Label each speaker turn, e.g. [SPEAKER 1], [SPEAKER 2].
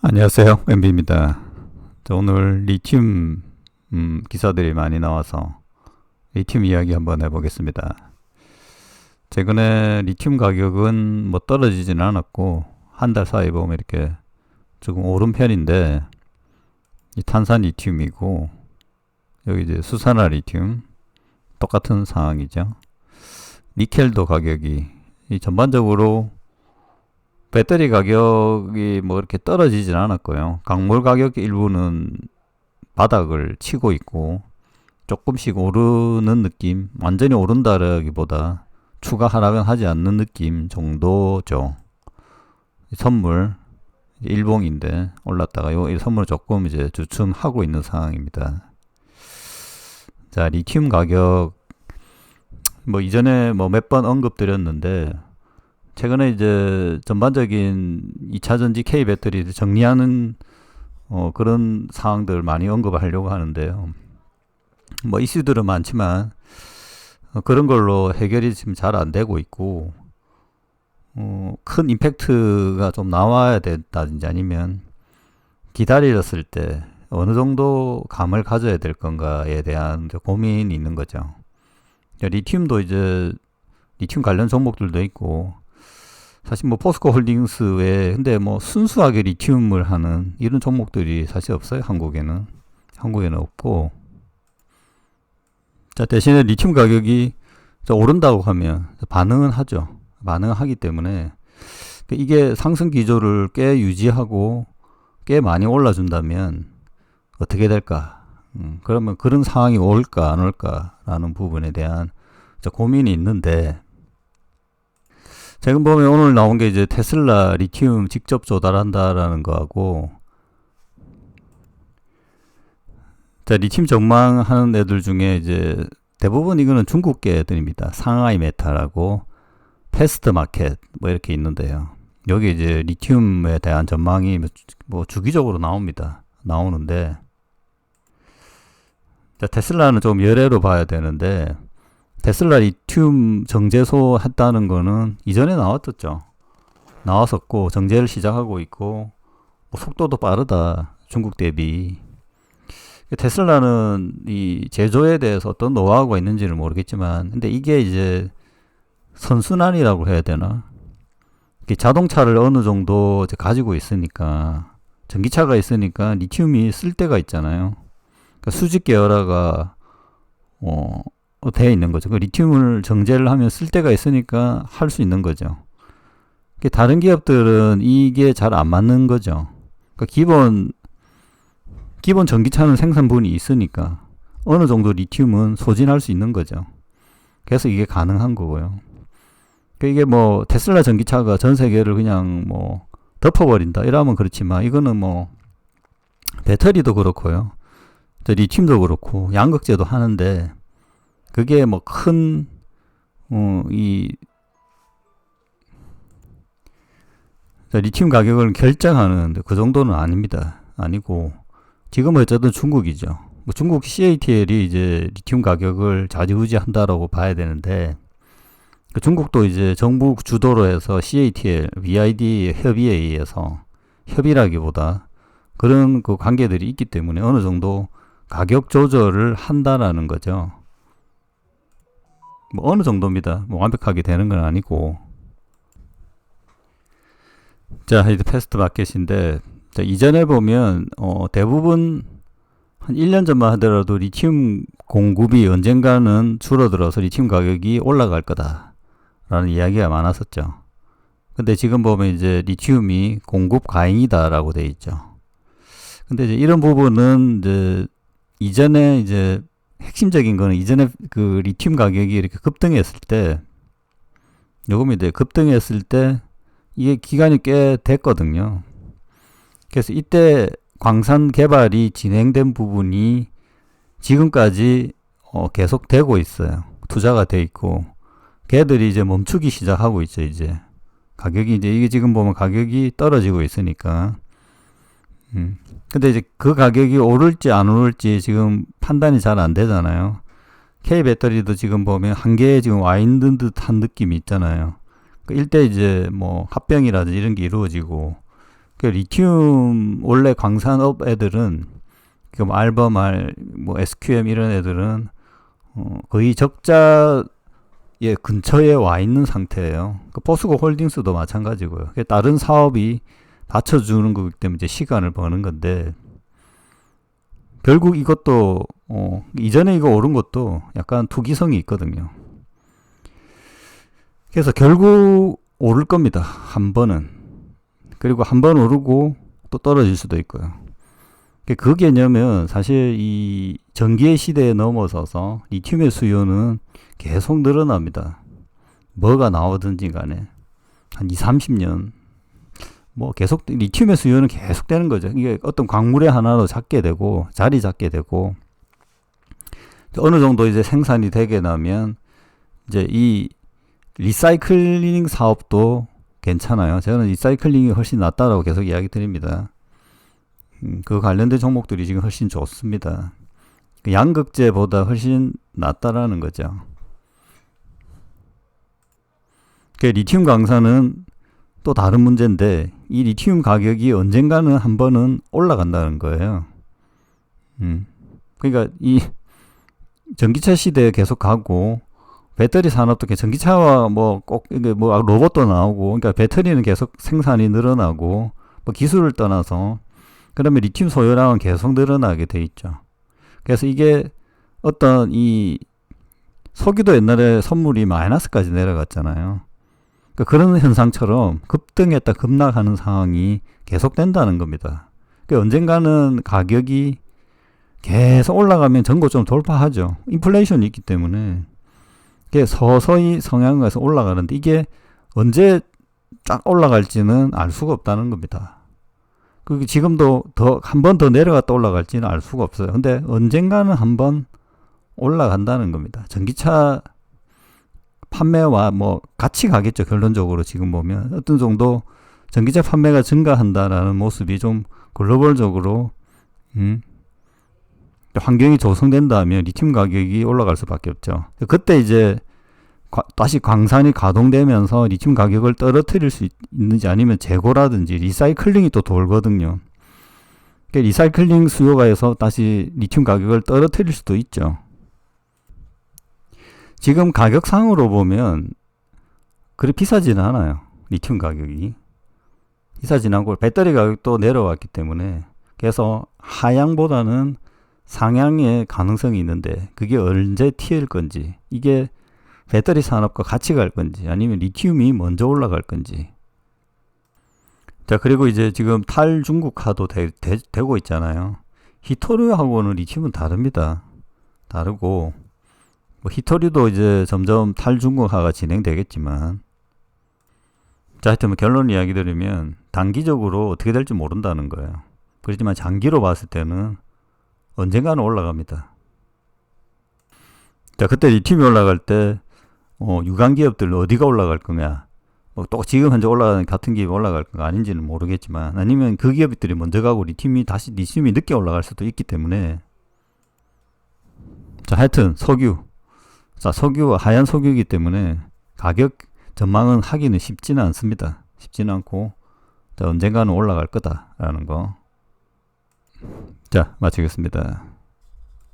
[SPEAKER 1] 안녕하세요. MB입니다. 오늘 리튬 기사들이 많이 나와서 리튬 이야기 한번 해보겠습니다. 최근에 리튬 가격은 뭐 떨어지지는 않았고 한 달 사이 보면 이렇게 조금 오른 편인데, 이 탄산 리튬이고 여기 이제 수산화 리튬 똑같은 상황이죠. 니켈도 가격이 전반적으로 배터리 가격이 뭐 이렇게 떨어지진 않았고요. 광물 가격 일부는 바닥을 치고 있고 조금씩 오르는 느낌, 완전히 오른다라기보다 추가 하락은 하지 않는 느낌 정도죠. 선물 일봉인데 올랐다가 이 선물 조금 이제 주춤하고 있는 상황입니다. 자, 리튬 가격 뭐 이전에 뭐 몇 번 언급드렸는데, 최근에 이제 전반적인 2차전지 K 배터리를 정리하는 그런 상황들 많이 언급을 하려고 하는데요. 뭐 이슈들은 많지만 그런 걸로 해결이 지금 잘 안 되고 있고, 큰 임팩트가 좀 나와야 된다든지 아니면 기다렸을 때 어느 정도 감을 가져야 될 건가에 대한 고민이 있는 거죠. 리튬도 이제 리튬 관련 종목들도 있고, 사실 뭐 포스코 홀딩스 외에 근데 뭐 순수하게 리튬을 하는 이런 종목들이 사실 없어요. 한국에는 없고. 자, 대신에 리튬 가격이 오른다고 하면 반응은 하죠. 반응을 하기 때문에 이게 상승 기조를 꽤 유지하고 꽤 많이 올라준다면 어떻게 될까? 그러면 그런 상황이 올까 안 올까라는 부분에 대한 고민이 있는데, 지금 보면 오늘 나온 게 이제 테슬라 리튬 직접 조달한다라는 거하고, 자, 리튬 전망하는 애들 중에 이제 대부분 이거는 중국계 애들입니다. 상하이 메탈하고 패스트 마켓 뭐 이렇게 있는데요. 여기 이제 리튬에 대한 전망이 뭐 주기적으로 나오는데, 자, 테슬라는 좀 열애로 봐야 되는데, 테슬라 리튬 정제소 했다는 거는 이전에 나왔었고 정제를 시작하고 있고, 뭐 속도도 빠르다 중국 대비. 테슬라는 이 제조에 대해서 어떤 노하우가 있는지는 모르겠지만, 근데 이게 이제 선순환이라고 해야 되나? 자동차를 어느 정도 이제 가지고 있으니까, 전기차가 있으니까 리튬이 쓸 데가 있잖아요. 그러니까 수직 계열화가 되어 있는 거죠. 그 리튬을 정제를 하면 쓸 데가 있으니까 할 수 있는 거죠. 다른 기업들은 이게 잘 안 맞는 거죠. 그러니까 기본 전기차는 생산분이 있으니까 어느 정도 리튬은 소진할 수 있는 거죠. 그래서 이게 가능한 거고요. 이게 뭐 테슬라 전기차가 전 세계를 그냥 뭐 덮어버린다 이러면 그렇지만, 이거는 뭐 배터리도 그렇고요, 리튬도 그렇고 양극재도 하는데, 그게 뭐 큰, 리튬 가격을 결정하는 그 정도는 아닙니다. 아니고, 지금은 어쨌든 중국이죠. 뭐 중국 CATL이 이제 리튬 가격을 좌지우지 한다라고 봐야 되는데, 그 중국도 이제 정부 주도로 해서 CATL, BID 협의에 의해서, 협의라기보다 그런 그 관계들이 있기 때문에 어느 정도 가격 조절을 한다라는 거죠. 뭐 어느 정도입니다. 뭐 완벽하게 되는 건 아니고. 자, 이제 패스트 마켓인데, 자, 이전에 보면 대부분 한 1년 전만 하더라도 리튬 공급이 언젠가는 줄어들어서 리튬 가격이 올라갈 거다라는 이야기가 많았었죠. 근데 지금 보면 이제 리튬이 공급 과잉이다라고 돼 있죠. 근데 이제 이런 부분은 이제 이전에 이제 핵심적인 거는, 이전에 그 리튬 가격이 이렇게 급등했을 때, 요금이 급등했을 때 이게 기간이 꽤 됐거든요. 그래서 이때 광산 개발이 진행된 부분이 지금까지 계속 되고 있어요. 투자가 돼 있고, 걔들이 이제 멈추기 시작하고 있죠. 이제 가격이 이게 지금 보면 가격이 떨어지고 있으니까. 근데 이제 그 가격이 오를지 안 오를지 지금 판단이 잘 안 되잖아요. K 배터리도 지금 보면 한계에 지금 와 있는 듯한 느낌이 있잖아요. 일대 이제 뭐 합병이라든지 이런 게 이루어지고, 그 리튬 원래 광산업 애들은 그 뭐 알버말, 뭐 SQM 이런 애들은 거의 적자의 근처에 와 있는 상태예요. 그 포스코 홀딩스도 마찬가지고요. 다른 사업이 받쳐주는 거기 때문에 이제 시간을 버는 건데, 결국 이것도 이전에 이거 오른 것도 약간 투기성이 있거든요. 그래서 결국 오를 겁니다. 한 번은. 그리고 한 번 오르고 또 떨어질 수도 있고요. 그 개념은 사실 이 전기의 시대에 넘어서서 리튬의 수요는 계속 늘어납니다. 뭐가 나오든지 간에 한 2, 30년 뭐 계속 리튬의 수요는 계속 되는 거죠. 이게 어떤 광물의 하나로 잡게 되고 자리 잡게 되고 어느 정도 이제 생산이 되게 나면 이제 이 리사이클링 사업도 괜찮아요. 저는 리사이클링이 훨씬 낫다라고 계속 이야기 드립니다. 그 관련된 종목들이 지금 훨씬 좋습니다. 그 양극재보다 훨씬 낫다라는 거죠. 그 리튬 강산은 또 다른 문제인데, 이 리튬 가격이 언젠가는 한 번은 올라간다는 거예요. 그러니까 이 전기차 시대에 계속 가고, 배터리 산업도 전기차와 뭐 꼭 이게 뭐 로봇도 나오고, 그러니까 배터리는 계속 생산이 늘어나고, 뭐 기술을 떠나서 그러면 리튬 소요량은 계속 늘어나게 돼 있죠. 그래서 이게 어떤 이 석유도 옛날에 선물이 마이너스까지 내려갔잖아요. 그러니까 그런 현상처럼 급등했다 급락하는 상황이 계속된다는 겁니다. 그러니까 언젠가는 가격이 계속 올라가면 전고점 돌파하죠. 인플레이션이 있기 때문에. 이게 서서히 성향에서 올라가는데 이게 언제 쫙 올라갈지는 알 수가 없다는 겁니다. 그 지금도 한 번 더 내려갔다 올라갈지는 알 수가 없어요. 근데 언젠가는 한 번 올라간다는 겁니다. 전기차 판매와 뭐 같이 가겠죠. 결론적으로 지금 보면 어떤 정도 전기차 판매가 증가한다라는 모습이 좀 글로벌적으로 환경이 조성된다면 리튬 가격이 올라갈 수밖에 없죠. 그때 이제 다시 광산이 가동되면서 리튬 가격을 떨어뜨릴 수 있는지 아니면 재고라든지 리사이클링이 또 돌거든요. 그러니까 리사이클링 수요가 해서 다시 리튬 가격을 떨어뜨릴 수도 있죠. 지금 가격상으로 보면 그리 비싸지는 않아요. 리튬 가격이. 비싸지는 않고 배터리 가격도 내려왔기 때문에 그래서 하향보다는 상향의 가능성이 있는데 그게 언제 튀을 건지 이게 배터리 산업과 같이 갈 건지 아니면 리튬이 먼저 올라갈 건지. 자, 그리고 이제 지금 탈중국화도 되고 있잖아요. 히토류하고는 리튬은 다릅니다. 다르고 뭐 히토류도 이제 점점 탈중국화가 진행되겠지만, 자, 하여튼 뭐 결론 이야기 드리면 단기적으로 어떻게 될지 모른다는 거예요. 그렇지만 장기로 봤을 때는 언젠가는 올라갑니다. 자, 그때 리튬이 올라갈 때 유관 기업들 어디가 올라갈 거냐, 뭐 또 지금 현재 올라가는 같은 기업이 올라갈 건가 아닌지는 모르겠지만, 아니면 그 기업들이 먼저 가고 리튬이 늦게 올라갈 수도 있기 때문에. 자, 하여튼 석유와 하얀 석유이기 때문에 가격 전망은 하기는 쉽지는 않습니다. 쉽지는 않고, 자, 언젠가는 올라갈 거다라는 거. 자, 마치겠습니다.